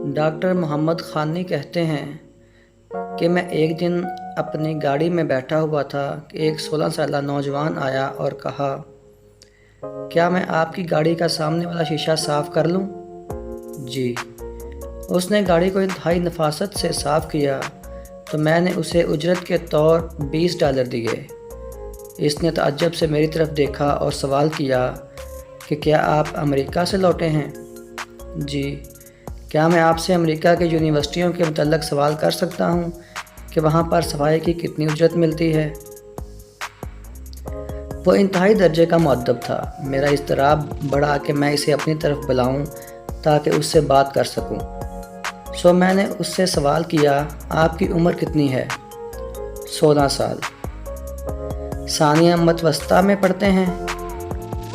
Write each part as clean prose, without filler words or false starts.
Doctor محمد خانی کہتے ہیں کہ میں ایک دن اپنی گاڑی میں بیٹھا ہوا تھا کہ ایک 16 سالہ نوجوان آیا اور کہا، کیا میں آپ کی گاڑی کا سامنے والا شیشہ صاف کر لوں؟ جی۔ اس نے گاڑی کو انتہائی نفاست سے صاف کیا تو میں نے اسے اجرت کے طور $20 دیے۔ اس نے تعجب سے میری طرف دیکھا اور سوال کیا کہ کیا آپ امریکہ سے لوٹے ہیں؟ جی۔ کیا میں آپ سے امریکہ کے یونیورسٹیوں کے متعلق سوال کر سکتا ہوں کہ وہاں پر صفائی کی کتنی اجرت ملتی ہے؟ وہ انتہائی درجے کا مؤدب تھا۔ میرا اضطراب بڑھا کہ میں اسے اپنی طرف بلاؤں تاکہ اس سے بات کر سکوں۔ سو میں نے اس سے سوال کیا، آپ کی عمر کتنی ہے؟ 16 سال۔ ثانیہ متوسطہ میں پڑھتے ہیں؟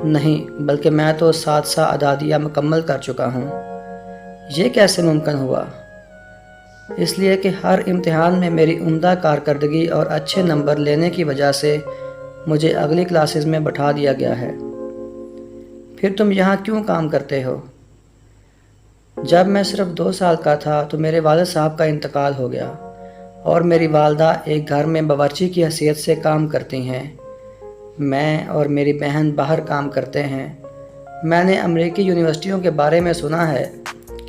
نہیں، بلکہ میں تو 7 سال اعدادیہ مکمل کر چکا ہوں۔ یہ کیسے ممکن ہوا؟ اس لیے کہ ہر امتحان میں میری عمدہ کارکردگی اور اچھے نمبر لینے کی وجہ سے مجھے اگلی کلاسز میں بٹھا دیا گیا ہے۔ پھر تم یہاں کیوں کام کرتے ہو؟ جب میں صرف 2 سال کا تھا تو میرے والد صاحب کا انتقال ہو گیا اور میری والدہ ایک گھر میں باورچی کی حیثیت سے کام کرتی ہیں۔ میں اور میری بہن باہر کام کرتے ہیں۔ میں نے امریکی یونیورسٹیوں کے بارے میں سنا ہے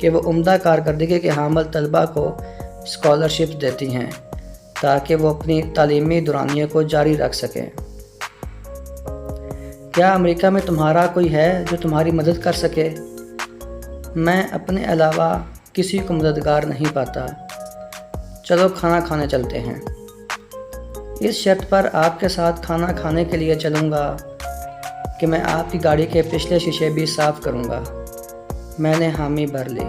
کہ وہ عمدہ کارکردگی کے حامل طلباء کو اسکالرشپس دیتی ہیں تاکہ وہ اپنی تعلیمی دورانیے کو جاری رکھ سکیں۔ کیا امریکہ میں تمہارا کوئی ہے جو تمہاری مدد کر سکے؟ میں اپنے علاوہ کسی کو مددگار نہیں پاتا۔ چلو کھانا کھانے چلتے ہیں۔ اس شرط پر آپ کے ساتھ کھانا کھانے کے لیے چلوں گا کہ میں آپ کی گاڑی کے پچھلے شیشے بھی صاف کروں گا۔ میں نے حامی بھر لی۔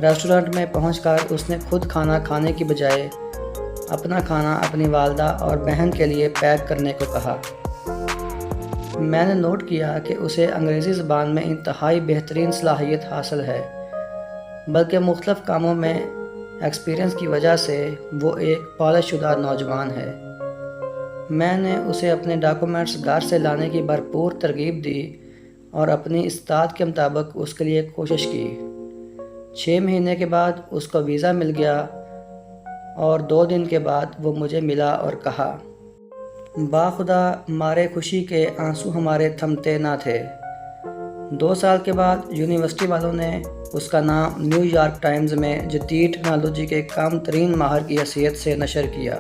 ریسٹورنٹ میں پہنچ کر اس نے خود کھانا کھانے کی بجائے اپنا کھانا اپنی والدہ اور بہن کے لیے پیک کرنے کو کہا۔ میں نے نوٹ کیا کہ اسے انگریزی زبان میں انتہائی بہترین صلاحیت حاصل ہے، بلکہ مختلف کاموں میں ایکسپیرئنس کی وجہ سے وہ ایک پالش شدہ نوجوان ہے۔ میں نے اسے اپنے ڈاکومنٹس گھر سے لانے کی بھرپور ترغیب دی اور اپنی استطاعت کے مطابق اس کے لیے کوشش کی۔ 6 مہینے کے بعد اس کو ویزا مل گیا اور 2 دن کے بعد وہ مجھے ملا اور کہا، باخدا مارے خوشی کے آنسو ہمارے تھمتے نہ تھے۔ 2 سال کے بعد یونیورسٹی والوں نے اس کا نام نیو یارک ٹائمز میں جدید ٹیکنالوجی کے کام ترین ماہر کی حیثیت سے نشر کیا۔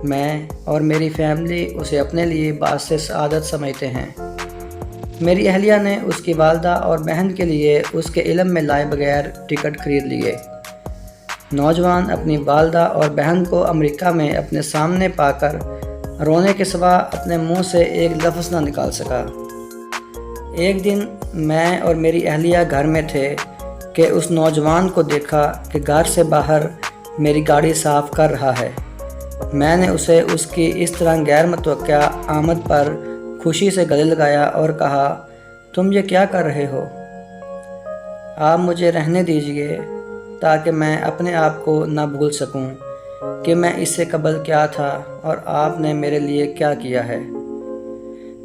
میں اور میری فیملی اسے اپنے لیے باعث سعادت سمجھتے ہیں۔ میری اہلیہ نے اس کی والدہ اور بہن کے لیے اس کے علم میں لائے بغیر ٹکٹ خرید لیے۔ نوجوان اپنی والدہ اور بہن کو امریکہ میں اپنے سامنے پا کر رونے کے سوا اپنے منہ سے ایک لفظ نہ نکال سکا۔ ایک دن میں اور میری اہلیہ گھر میں تھے کہ اس نوجوان کو دیکھا کہ گھر سے باہر میری گاڑی صاف کر رہا ہے۔ میں نے اسے اس کی اس طرح غیر متوقع آمد پر خوشی سے گلے لگایا اور کہا، تم یہ کیا کر رہے ہو؟ آپ مجھے رہنے دیجئے تاکہ میں اپنے آپ کو نہ بھول سکوں کہ میں اس سے قبل کیا تھا اور آپ نے میرے لیے کیا کیا ہے۔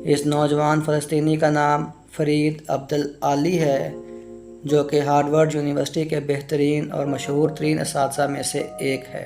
اس نوجوان فلسطینی کا نام فرید عبدالعالی ہے، جو کہ ہارورڈ یونیورسٹی کے بہترین اور مشہور ترین اساتذہ میں سے ایک ہے۔